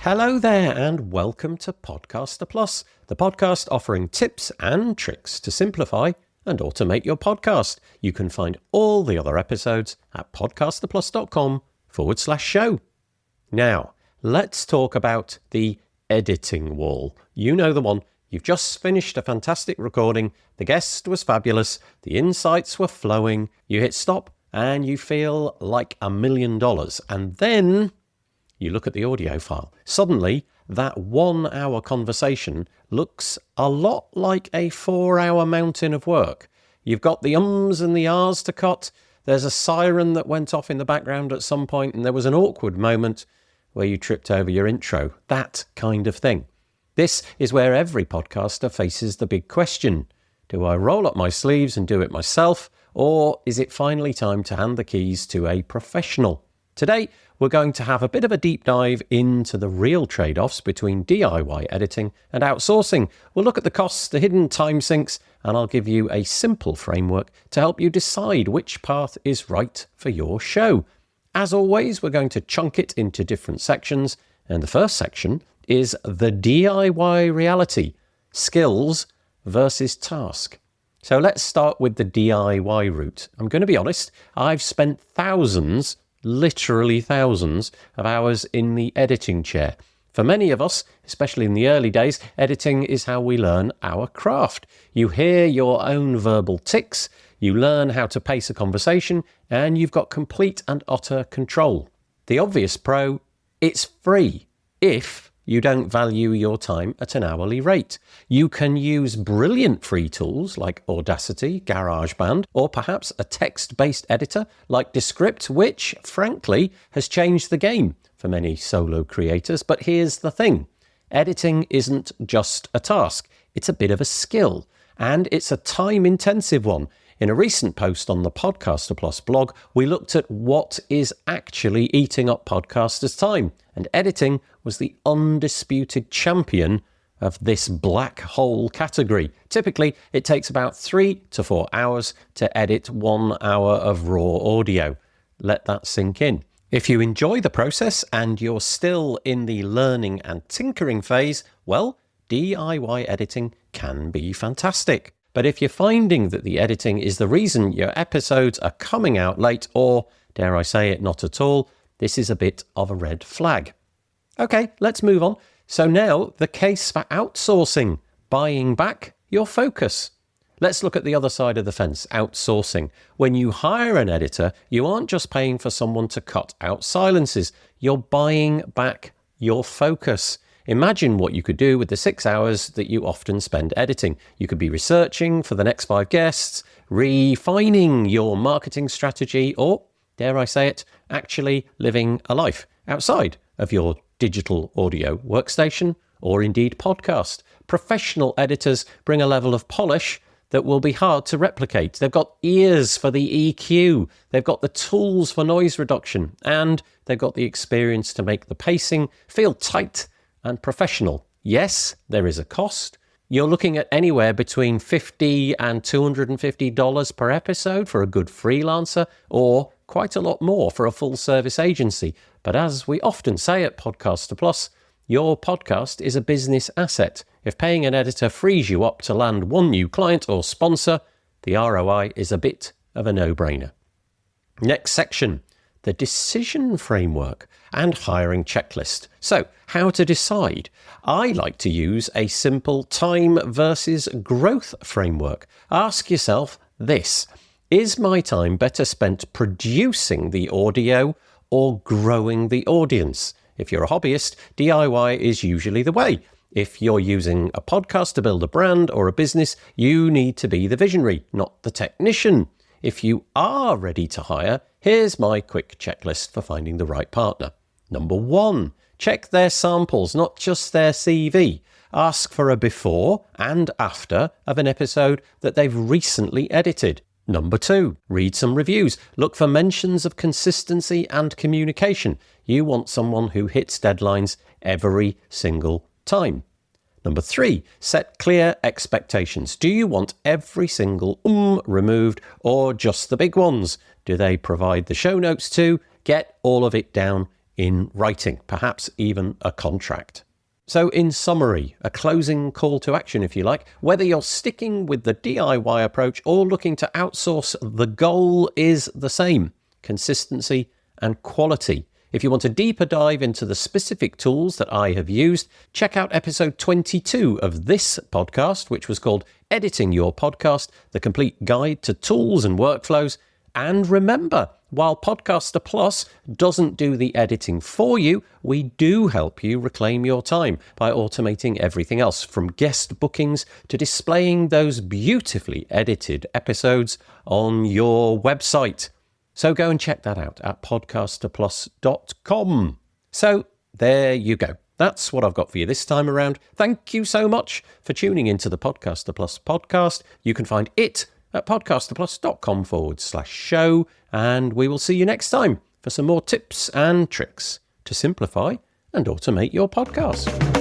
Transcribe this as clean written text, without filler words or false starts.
Hello there and welcome to Podcaster Plus, the podcast offering tips and tricks to simplify and automate your podcast. You can find all the other episodes at podcasterplus.com/show. Now, let's talk about the editing wall. You know the one. You've just finished a fantastic recording. The guest was fabulous. The insights were flowing. You hit stop and you feel like $1 million. And then you look at the audio file. Suddenly, that 1 hour conversation looks a lot like a 4-hour mountain of work. You've got the ums and the ahs to cut. There's a siren that went off in the background at some point, and there was an awkward moment where you tripped over your intro. That kind of thing. This is where every podcaster faces the big question. Do I roll up my sleeves and do it myself, or is it finally time to hand the keys to a professional? Today, we're going to have a bit of a deep dive into the real trade-offs between DIY editing and outsourcing. We'll look at the costs, the hidden time sinks, and I'll give you a simple framework to help you decide which path is right for your show. As always, we're going to chunk it into different sections, and the first section is the DIY reality, skills versus task. So let's start with the DIY route. I'm going to be honest, I've spent thousands, literally thousands of hours in the editing chair. For many of us, especially in the early days, editing is how we learn our craft. You hear your own verbal tics, you learn how to pace a conversation, and you've got complete and utter control. The obvious pro, it's free if you don't value your time at an hourly rate. You can use brilliant free tools like Audacity, GarageBand, or perhaps a text-based editor like Descript, which, frankly, has changed the game for many solo creators. But here's the thing. Editing isn't just a task. It's a bit of a skill, and it's a time-intensive one. In a recent post on the Podcaster Plus blog, we looked at what is actually eating up podcasters' time, and editing was the undisputed champion of this black hole category. Typically, it takes about 3 to 4 hours to edit 1 hour of raw audio. Let that sink in. If you enjoy the process and you're still in the learning and tinkering phase, well, DIY editing can be fantastic. But if you're finding that the editing is the reason your episodes are coming out late, or, dare I say it, not at all, this is a bit of a red flag. Okay, let's move on. So now, the case for outsourcing, buying back your focus. Let's look at the other side of the fence, outsourcing. When you hire an editor, you aren't just paying for someone to cut out silences. You're buying back your focus. Imagine what you could do with the 6 hours that you often spend editing. You could be researching for the next 5 guests, refining your marketing strategy, or, dare I say it, actually living a life outside of your digital audio workstation or indeed podcast. Professional editors bring a level of polish that will be hard to replicate. They've got ears for the EQ, they've got the tools for noise reduction, and they've got the experience to make the pacing feel tight and professional. Yes, there is a cost. You're looking at anywhere between $50 and $250 per episode for a good freelancer, or quite a lot more for a full-service agency. But as we often say at Podcaster Plus, your podcast is a business asset. If paying an editor frees you up to land one new client or sponsor, the ROI is a bit of a no-brainer. Next section, the decision framework and hiring checklist. So, how to decide? I like to use a simple time versus growth framework. Ask yourself this: is my time better spent producing the audio or growing the audience? If you're a hobbyist, DIY is usually the way. If you're using a podcast to build a brand or a business, you need to be the visionary, not the technician. If you are ready to hire, here's my quick checklist for finding the right partner. Number 1, check their samples, not just their CV. Ask for a before and after of an episode that they've recently edited. Number 2, read some reviews. Look for mentions of consistency and communication. You want someone who hits deadlines every single time. Number 3, set clear expectations. Do you want every single removed or just the big ones? Do they provide the show notes too? Get all of it down in writing, perhaps even a contract. So in summary, a closing call to action, if you like, whether you're sticking with the DIY approach or looking to outsource, the goal is the same: consistency and quality. If you want a deeper dive into the specific tools that I have used, check out episode 22 of this podcast, which was called Editing Your Podcast, the complete guide to tools and workflows. And remember, while Podcaster Plus doesn't do the editing for you, we do help you reclaim your time by automating everything else, from guest bookings to displaying those beautifully edited episodes on your website. So go and check that out at podcasterplus.com. So there you go. That's what I've got for you this time around. Thank you so much for tuning into the Podcaster Plus podcast. You can find it at podcasterplus.com/show, and we will see you next time for some more tips and tricks to simplify and automate your podcast.